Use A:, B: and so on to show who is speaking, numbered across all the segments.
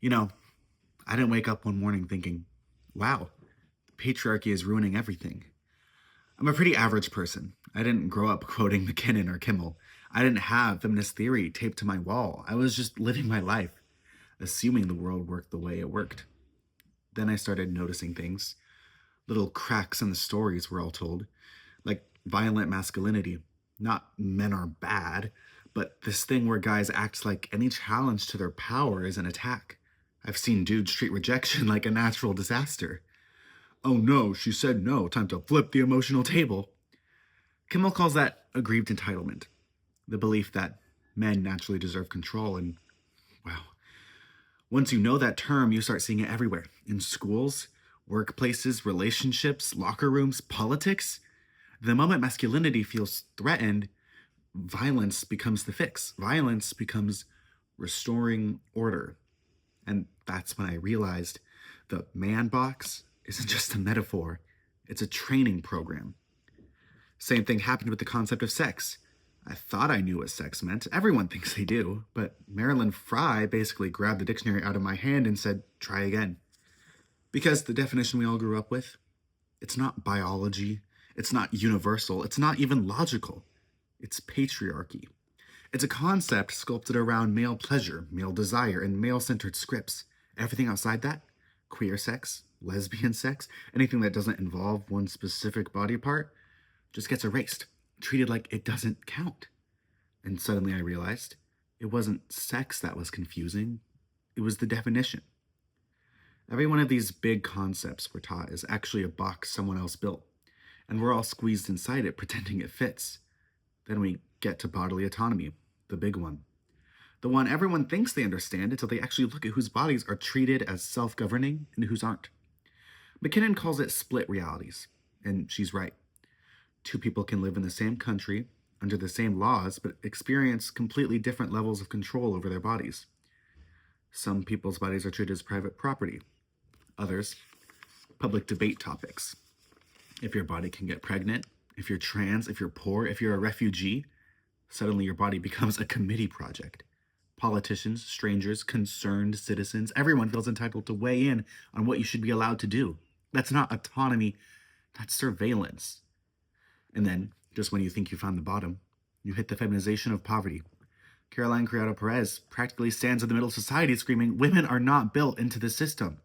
A: You know, I didn't wake up one morning thinking, wow, patriarchy is ruining everything. I'm a pretty average person. I didn't grow up quoting McKinnon or Kimmel. I didn't have feminist theory taped to my wall. I was just living my life, assuming the world worked the way it worked. Then I started noticing things, little cracks in the stories we're all told, like violent masculinity. Not men are bad, but this thing where guys act like any challenge to their power is an attack. I've seen dudes treat rejection like a natural disaster. Oh no, she said no, time to flip the emotional table. Kimmel calls that aggrieved entitlement, the belief that men naturally deserve control. And wow, once you know that term, you start seeing it everywhere in schools, workplaces, relationships, locker rooms, politics. The moment masculinity feels threatened, violence becomes the fix. Violence becomes restoring order. And that's when I realized the man box isn't just a metaphor, it's a training program. Same thing happened with the concept of sex. I thought I knew what sex meant. Everyone thinks they do. But Marilyn Fry basically grabbed the dictionary out of my hand and said, try again. Because the definition we all grew up with, it's not biology, it's not universal, it's not even logical. It's patriarchy. It's a concept sculpted around male pleasure, male desire, and male centered scripts. Everything outside that, queer sex, lesbian sex, anything that doesn't involve one specific body part, just gets erased, treated like it doesn't count. And suddenly I realized it wasn't sex that was confusing, it was the definition. Every one of these big concepts we're taught is actually a box someone else built, and we're all squeezed inside it pretending it fits. Then we get to bodily autonomy, the big one. The one everyone thinks they understand until they actually look at whose bodies are treated as self governing and whose aren't. McKinnon calls it split realities, and she's right. Two people can live in the same country, under the same laws, but experience completely different levels of control over their bodies. Some people's bodies are treated as private property, others, public debate topics. If your body can get pregnant, if you're trans, if you're poor, if you're a refugee, suddenly your body becomes a committee project. Politicians, strangers, concerned citizens, everyone feels entitled to weigh in on what you should be allowed to do. That's not autonomy, that's surveillance. And then, just when you think you found the bottom, you hit the feminization of poverty. Caroline Criado Perez practically stands in the middle of society screaming, women are not built into the system.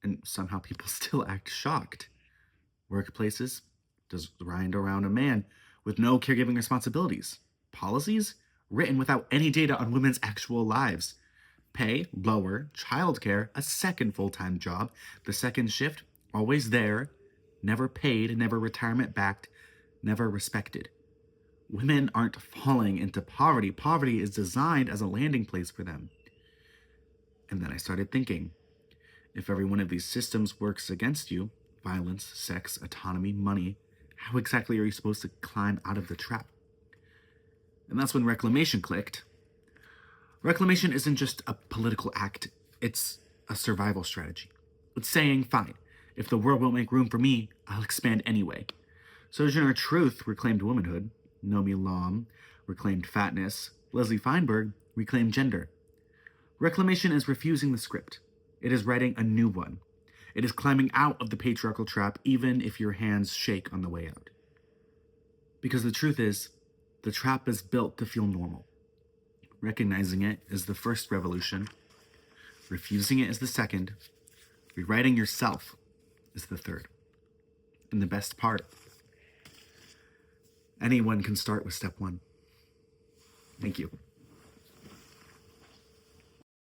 A: And somehow people still act shocked. Workplaces designed around a man with no caregiving responsibilities. Policies written without any data on women's actual lives. Pay lower, childcare, a second full time job, the second shift always there, never paid, never retirement backed, never respected. Women aren't falling into poverty. Poverty is designed as a landing place for them. And then I started thinking, if every one of these systems works against you, violence, sex, autonomy, money, how exactly are you supposed to climb out of the trap? And that's when reclamation clicked. Reclamation isn't just a political act, it's a survival strategy. It's saying, fine, if the world won't make room for me, I'll expand anyway. Sojourner Truth reclaimed womanhood, Nomi Lam reclaimed fatness, Leslie Feinberg reclaimed gender. Reclamation is refusing the script. It is writing a new one. It is climbing out of the patriarchal trap, even if your hands shake on the way out. Because the truth is, the trap is built to feel normal. Recognizing it is the first revolution, refusing it is the second, rewriting yourself is the third. And the best part, anyone can start with step one. Thank you.